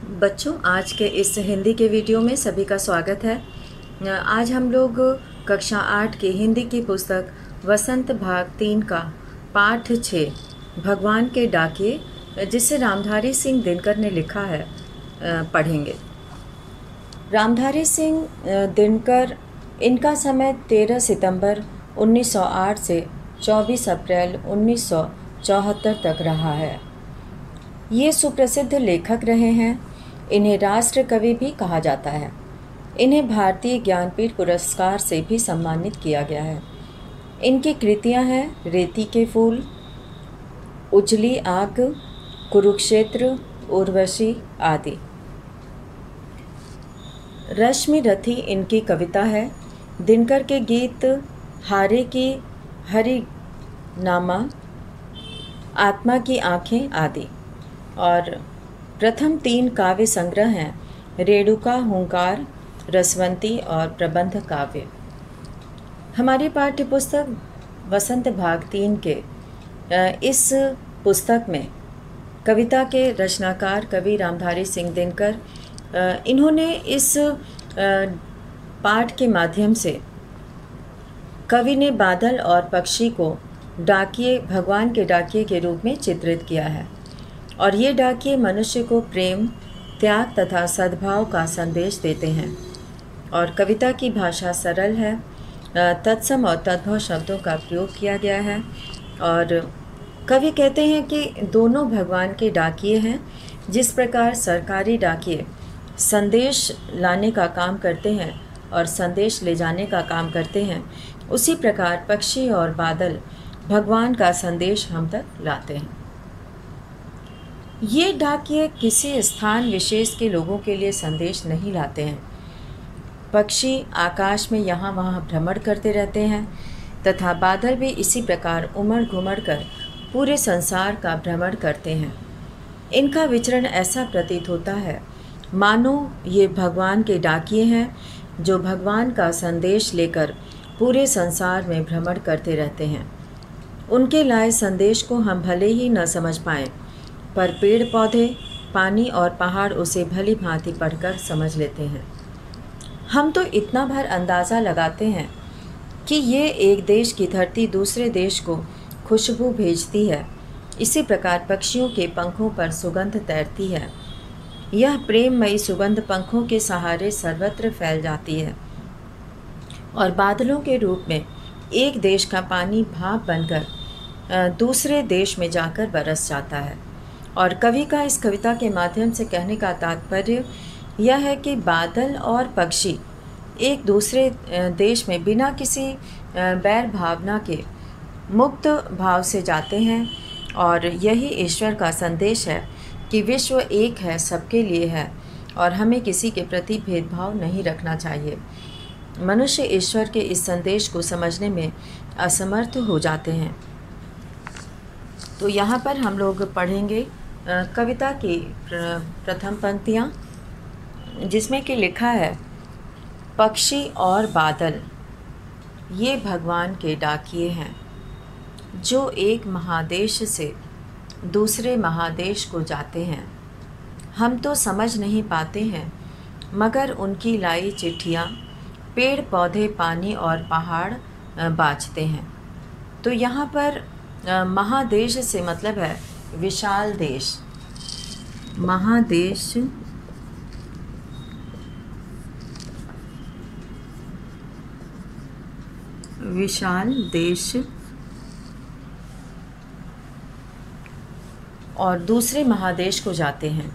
बच्चों, आज के इस हिंदी के वीडियो में सभी का स्वागत है। आज हम लोग कक्षा 8 की हिंदी की पुस्तक वसंत भाग 3 का पाठ 6 भगवान के डाकिए, जिसे रामधारी सिंह दिनकर ने लिखा है, पढ़ेंगे। रामधारी सिंह दिनकर, इनका समय 13 सितंबर 1908 से 24 अप्रैल 1974 तक रहा है। ये सुप्रसिद्ध लेखक रहे हैं। इन्हें राष्ट्र कवि भी कहा जाता है। इन्हें भारतीय ज्ञानपीठ पुरस्कार से भी सम्मानित किया गया है। इनकी कृतियां हैं रेती के फूल, उजली आग, कुरुक्षेत्र, उर्वशी आदि। रश्मि रथी इनकी कविता है। दिनकर के गीत हारे की हरिनामा, आत्मा की आँखें आदि। और प्रथम 3 काव्य संग्रह हैं रेणुका, हुंकार, रसवंती और प्रबंध काव्य। हमारी पाठ्य पुस्तक वसंत भाग 3 के इस पुस्तक में कविता के रचनाकार कवि रामधारी सिंह दिनकर, इन्होंने इस पाठ के माध्यम से कवि ने बादल और पक्षी को डाकिए, भगवान के डाकिए के रूप में चित्रित किया है। और ये डाकिए मनुष्य को प्रेम, त्याग तथा सद्भाव का संदेश देते हैं। और कविता की भाषा सरल है। तत्सम और तद्भव शब्दों का प्रयोग किया गया है। और कवि कहते हैं कि दोनों भगवान के डाकिए हैं। जिस प्रकार सरकारी डाकिए संदेश लाने का काम करते हैं और संदेश ले जाने का काम करते हैं, उसी प्रकार पक्षी और बादल भगवान का संदेश हम तक लाते हैं। ये डाकिए किसी स्थान विशेष के लोगों के लिए संदेश नहीं लाते हैं। पक्षी आकाश में यहाँ वहाँ भ्रमण करते रहते हैं तथा बादल भी इसी प्रकार उमड़ घुमड़ कर पूरे संसार का भ्रमण करते हैं। इनका विचरण ऐसा प्रतीत होता है मानो ये भगवान के डाकिए हैं, जो भगवान का संदेश लेकर पूरे संसार में भ्रमण करते रहते हैं। उनके लाए संदेश को हम भले ही न समझ पाएँ, पर पेड़ पौधे, पानी और पहाड़ उसे भली भांति पढ़कर समझ लेते हैं। हम तो इतना भर अंदाज़ा लगाते हैं कि ये एक देश की धरती दूसरे देश को खुशबू भेजती है। इसी प्रकार पक्षियों के पंखों पर सुगंध तैरती है। यह प्रेममयी सुगंध पंखों के सहारे सर्वत्र फैल जाती है और बादलों के रूप में एक देश का पानी भाप बनकर दूसरे देश में जाकर बरस जाता है। और कवि का इस कविता के माध्यम से कहने का तात्पर्य यह है कि बादल और पक्षी एक दूसरे देश में बिना किसी बैर भावना के मुक्त भाव से जाते हैं। और यही ईश्वर का संदेश है कि विश्व एक है, सबके लिए है और हमें किसी के प्रति भेदभाव नहीं रखना चाहिए। मनुष्य ईश्वर के इस संदेश को समझने में असमर्थ हो जाते हैं। तो यहाँ पर हम लोग पढ़ेंगे कविता की प्रथम पंक्तियाँ, जिसमें कि लिखा है, पक्षी और बादल ये भगवान के डाकिए हैं, जो एक महादेश से दूसरे महादेश को जाते हैं। हम तो समझ नहीं पाते हैं, मगर उनकी लाई चिट्ठियाँ पेड़ पौधे, पानी और पहाड़ बाँचते हैं। तो यहाँ पर महादेश से मतलब है विशाल देश। महादेश विशाल देश और दूसरे महादेश को जाते हैं।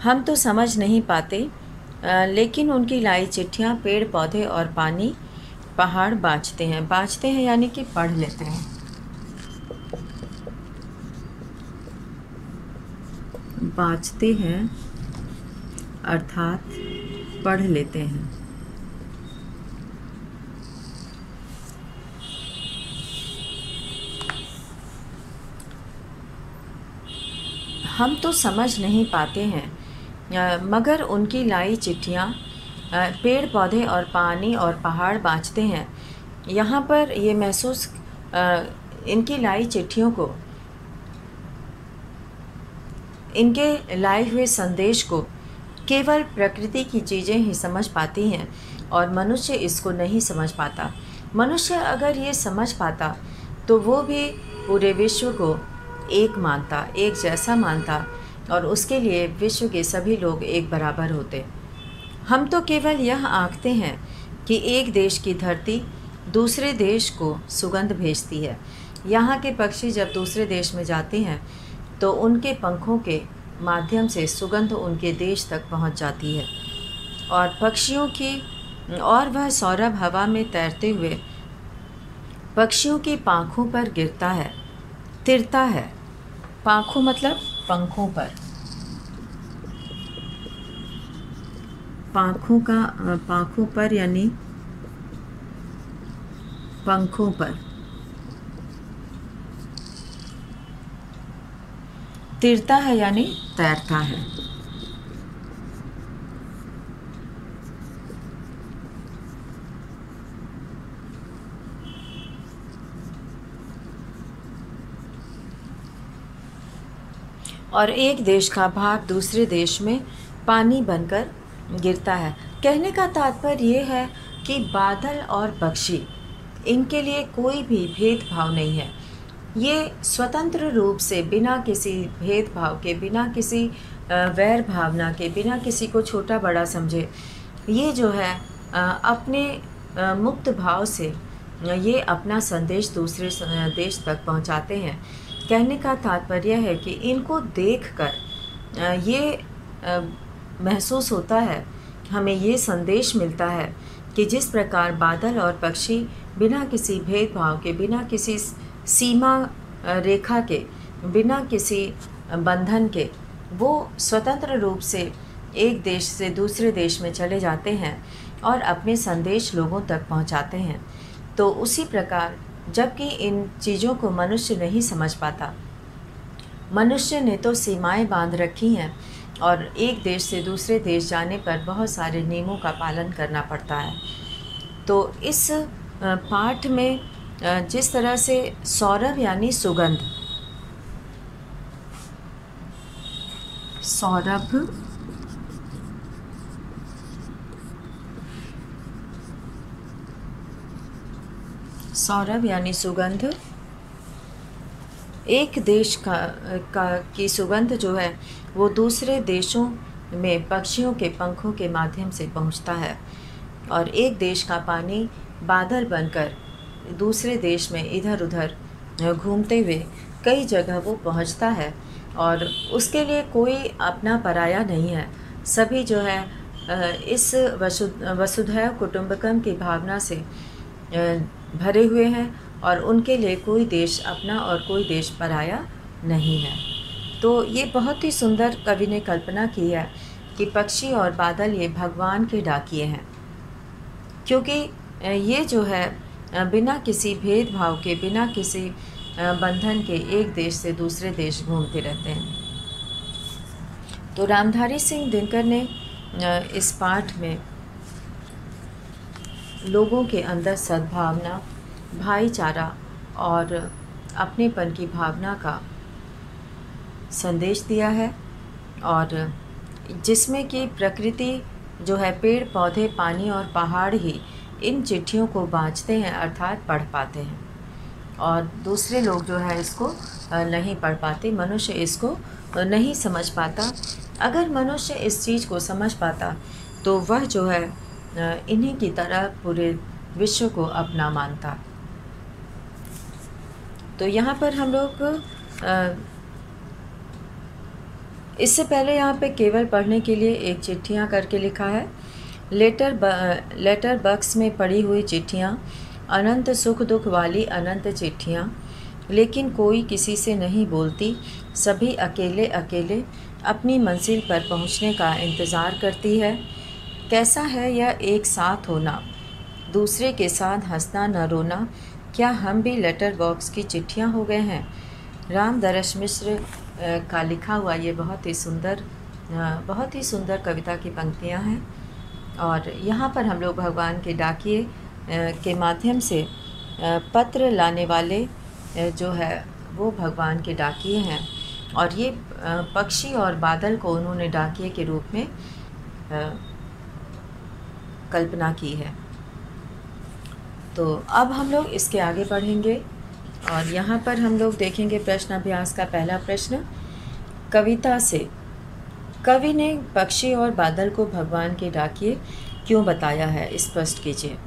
हम तो समझ नहीं पाते, लेकिन उनकी लाई चिट्ठियाँ पेड़ पौधे और पानी पहाड़ बाँचते हैं। बाँचते हैं यानी कि पढ़ लेते हैं। बाँचते हैं अर्थात पढ़ लेते हैं। हम तो समझ नहीं पाते हैं, मगर उनकी लाई चिट्ठियाँ पेड़ पौधे और पानी और पहाड़ बाँचते हैं। यहाँ पर ये महसूस इनकी लाई चिट्ठियों को इनके लाए हुए संदेश को केवल प्रकृति की चीज़ें ही समझ पाती हैं और मनुष्य इसको नहीं समझ पाता। मनुष्य अगर ये समझ पाता तो वो भी पूरे विश्व को एक मानता, एक जैसा मानता और उसके लिए विश्व के सभी लोग एक बराबर होते। हम तो केवल यह आंकते हैं कि एक देश की धरती दूसरे देश को सुगंध भेजती है। यहाँ के पक्षी जब दूसरे देश में जाते हैं तो उनके पंखों के माध्यम से सुगंध उनके देश तक पहुँच जाती है और पक्षियों की और वह सौरभ हवा में तैरते हुए पक्षियों की पाँखों पर गिरता है, तिरता है। पाँखों मतलब पंखों पर, पाँखों पर यानी पंखों पर, तिरता है यानी तैरता है। और एक देश का भाग दूसरे देश में पानी बनकर गिरता है। कहने का तात्पर्य ये है कि बादल और पक्षी, इनके लिए कोई भी भेदभाव नहीं है। ये स्वतंत्र रूप से बिना किसी भेदभाव के, बिना किसी वैर भावना के, बिना किसी को छोटा बड़ा समझे, ये जो है अपने मुक्त भाव से ये अपना संदेश दूसरे देश तक पहुंचाते हैं। कहने का तात्पर्य है कि इनको देखकर ये महसूस होता है, हमें ये संदेश मिलता है कि जिस प्रकार बादल और पक्षी बिना किसी भेदभाव के, बिना किसी सीमा रेखा के, बिना किसी बंधन के, वो स्वतंत्र रूप से एक देश से दूसरे देश में चले जाते हैं और अपने संदेश लोगों तक पहुंचाते हैं। तो उसी प्रकार जबकि इन चीज़ों को मनुष्य नहीं समझ पाता, मनुष्य ने तो सीमाएं बांध रखी हैं और एक देश से दूसरे देश जाने पर बहुत सारे नियमों का पालन करना पड़ता है। तो इस पाठ में जिस तरह से सौरभ यानी सुगंध, सौरभ यानी सुगंध, एक देश की सुगंध जो है वो दूसरे देशों में पक्षियों के पंखों के माध्यम से पहुंचता है और एक देश का पानी बादल बनकर दूसरे देश में इधर उधर घूमते हुए कई जगह वो पहुंचता है और उसके लिए कोई अपना पराया नहीं है। सभी जो है इस वसुधैव कुटुंबकम की भावना से भरे हुए हैं और उनके लिए कोई देश अपना और कोई देश पराया नहीं है। तो ये बहुत ही सुंदर कवि ने कल्पना की है कि पक्षी और बादल ये भगवान के डाकिए हैं, क्योंकि ये जो है बिना किसी भेदभाव के, बिना किसी बंधन के एक देश से दूसरे देश घूमते रहते हैं। तो रामधारी सिंह दिनकर ने इस पाठ में लोगों के अंदर सद्भावना, भाईचारा और अपनेपन की भावना का संदेश दिया है और जिसमें कि प्रकृति जो है, पेड़ पौधे, पानी और पहाड़ ही इन चिट्ठियों को बाँचते हैं, अर्थात पढ़ पाते हैं और दूसरे लोग जो है इसको नहीं पढ़ पाते, मनुष्य इसको नहीं समझ पाता। अगर मनुष्य इस चीज़ को समझ पाता तो वह जो है इन्हीं की तरह पूरे विश्व को अपना मानता। तो यहाँ पर हम लोग इससे पहले यहाँ पे केवल पढ़ने के लिए एक चिट्ठियाँ करके लिखा है। लेटर बक्स में पड़ी हुई चिट्ठियाँ, अनंत सुख दुख वाली अनंत चिट्ठियाँ, लेकिन कोई किसी से नहीं बोलती, सभी अकेले अकेले अपनी मंजिल पर पहुँचने का इंतज़ार करती है। कैसा है यह एक साथ होना, दूसरे के साथ हंसना न रोना, क्या हम भी लेटर बॉक्स की चिट्ठियाँ हो गए हैं। राम दरश मिश्र का लिखा हुआ ये बहुत ही सुंदर कविता की पंक्तियाँ हैं और यहाँ पर हम लोग भगवान के डाकिए के माध्यम से पत्र लाने वाले जो है वो भगवान के डाकिए हैं और ये पक्षी और बादल को उन्होंने डाकिए के रूप में कल्पना की है। तो अब हम लोग इसके आगे बढ़ेंगे और यहाँ पर हम लोग देखेंगे प्रश्न अभ्यास का पहला प्रश्न। कविता से कवि ने पक्षी और बादल को भगवान के डाकिए क्यों बताया है, स्पष्ट कीजिए।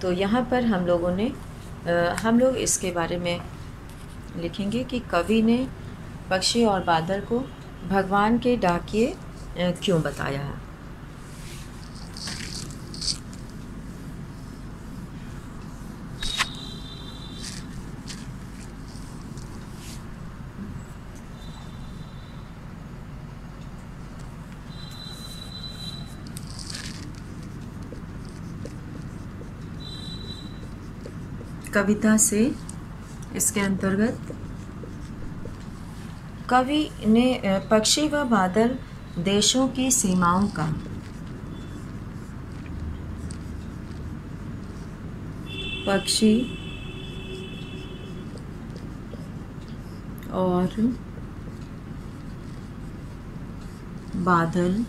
तो यहाँ पर हम लोग इसके बारे में लिखेंगे कि कवि ने पक्षी और बादल को भगवान के डाकिए क्यों बताया है। कविता से इसके अंतर्गत कवि ने पक्षी व बादल देशों की सीमाओं का पक्षी और बादल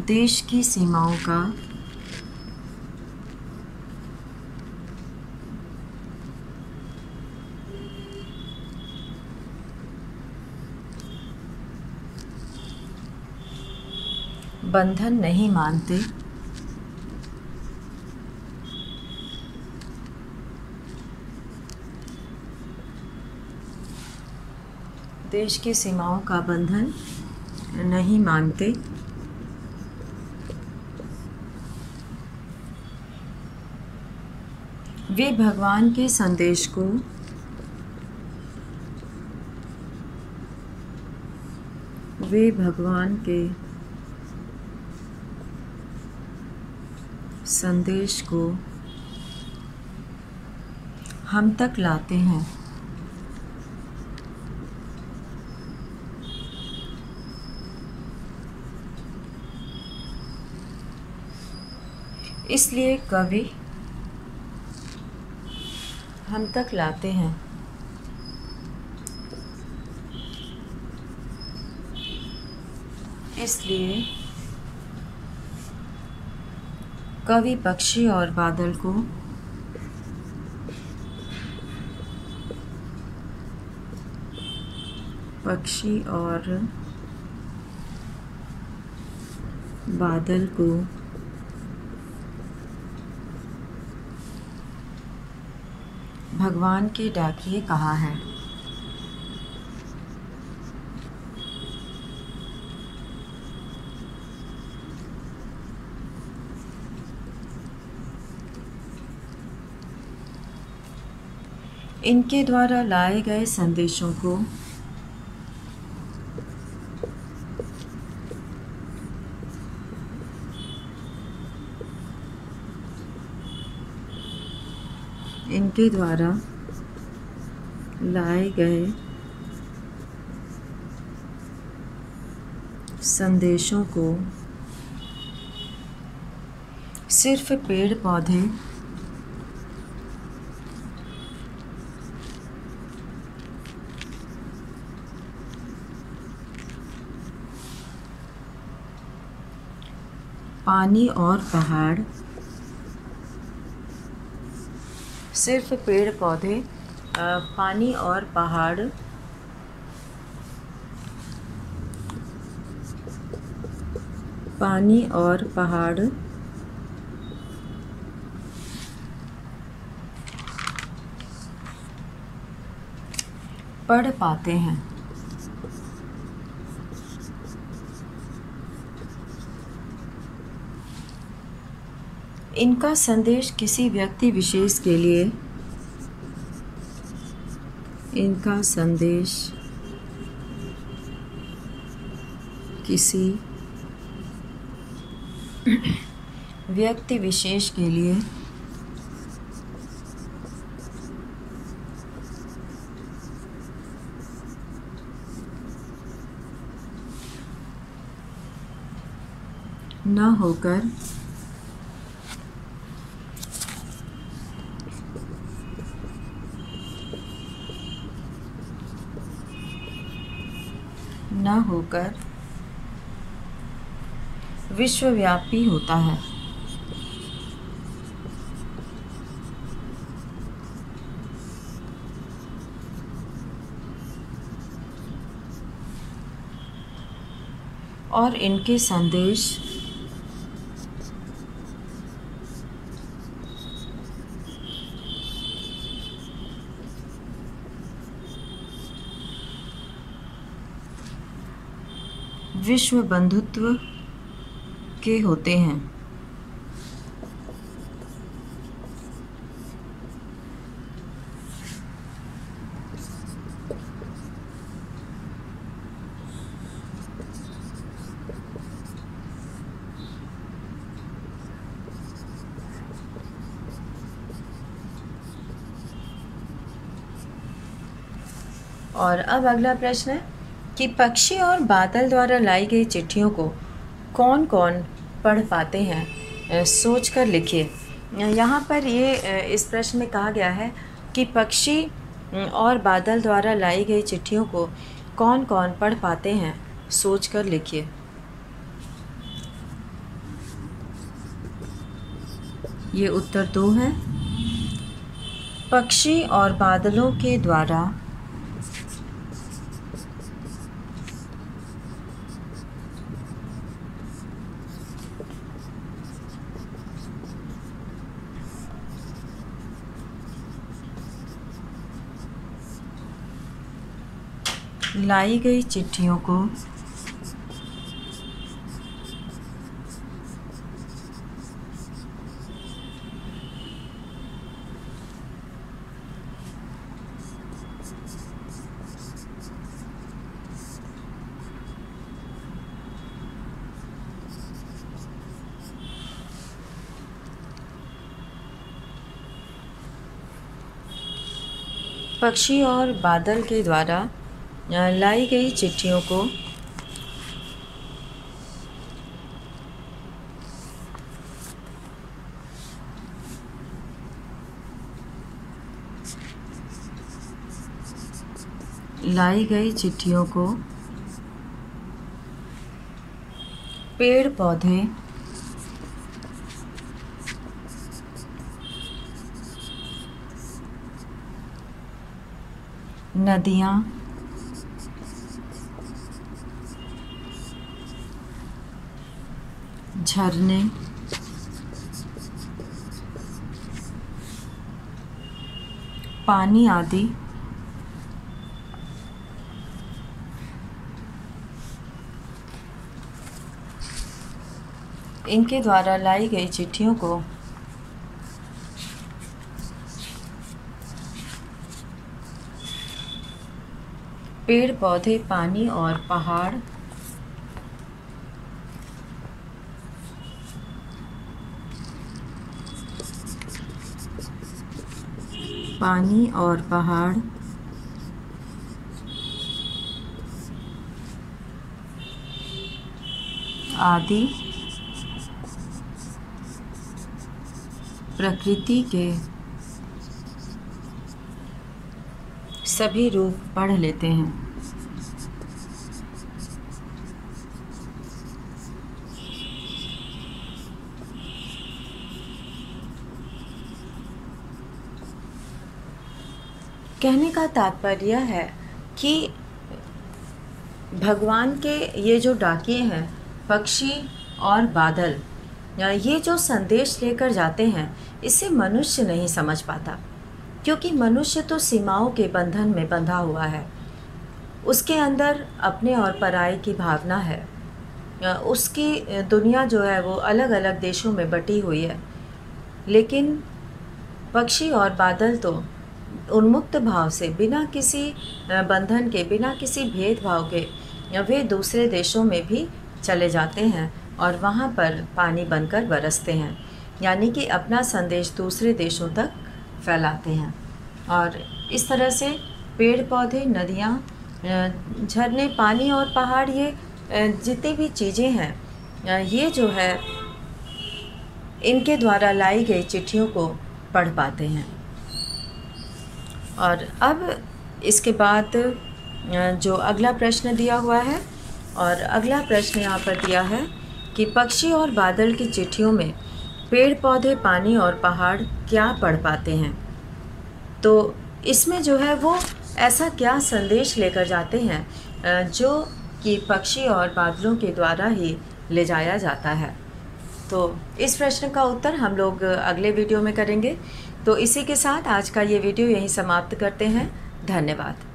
देश की सीमाओं का बंधन नहीं मानते, देश की सीमाओं का बंधन नहीं मानते। वे भगवान के संदेश को हम तक लाते हैं। इसलिए कवि हम तक लाते हैं। इसलिए कवि पक्षी और बादल को भगवान के डाकिए कहा है। इनके द्वारा लाए गए संदेशों को सिर्फ पेड़ पौधे पानी और पहाड़ पानी और पहाड़ पढ़ पाते हैं। इनका संदेश किसी व्यक्ति विशेष के लिए न होकर विश्वव्यापी होता है। और इनके संदेश विश्व बंधुत्व के होते हैं। और अब अगला प्रश्न है कि पक्षी और बादल द्वारा लाई गई चिट्ठियों को कौन कौन पढ़ पाते हैं, सोच कर लिखिए। यहाँ पर ये इस प्रश्न में कहा गया है कि पक्षी और बादल द्वारा लाई गई चिट्ठियों को कौन कौन पढ़ पाते हैं, सोच कर लिखिए। ये उत्तर 2 है। पक्षी और बादलों के द्वारा लाई गई चिट्ठियों को पक्षी और बादल के द्वारा लाई गई चिट्ठियों को पेड़ पौधे नदियाँ झरने पानी आदि इनके द्वारा लाई गई चिट्ठियों को पेड़ पौधे, पानी और पहाड़ आदि प्रकृति के सभी रूप पढ़ लेते हैं। कहने का तात्पर्य है कि भगवान के ये जो डाकिये हैं, पक्षी और बादल, ये जो संदेश लेकर जाते हैं, इसे मनुष्य नहीं समझ पाता, क्योंकि मनुष्य तो सीमाओं के बंधन में बंधा हुआ है। उसके अंदर अपने और पराये की भावना है। उसकी दुनिया जो है वो अलग अलग देशों में बटी हुई है। लेकिन पक्षी और बादल तो उन्मुक्त भाव से, बिना किसी बंधन के, बिना किसी भेदभाव के वे दूसरे देशों में भी चले जाते हैं और वहाँ पर पानी बनकर बरसते हैं, यानी कि अपना संदेश दूसरे देशों तक फैलाते हैं। और इस तरह से पेड़ पौधे, नदियाँ, झरने, पानी और पहाड़, ये जितनी भी चीज़ें हैं, ये जो है इनके द्वारा लाई गई चिट्ठियों को पढ़ पाते हैं। और अब इसके बाद जो अगला प्रश्न दिया हुआ है, और अगला प्रश्न यहाँ पर दिया है कि पक्षी और बादल की चिट्ठियों में पेड़ पौधे, पानी और पहाड़ क्या पढ़ पाते हैं। तो इसमें जो है वो ऐसा क्या संदेश लेकर जाते हैं जो कि पक्षी और बादलों के द्वारा ही ले जाया जाता है। तो इस प्रश्न का उत्तर हम लोग अगले वीडियो में करेंगे। तो इसी के साथ आज का ये वीडियो यहीं समाप्त करते हैं। धन्यवाद।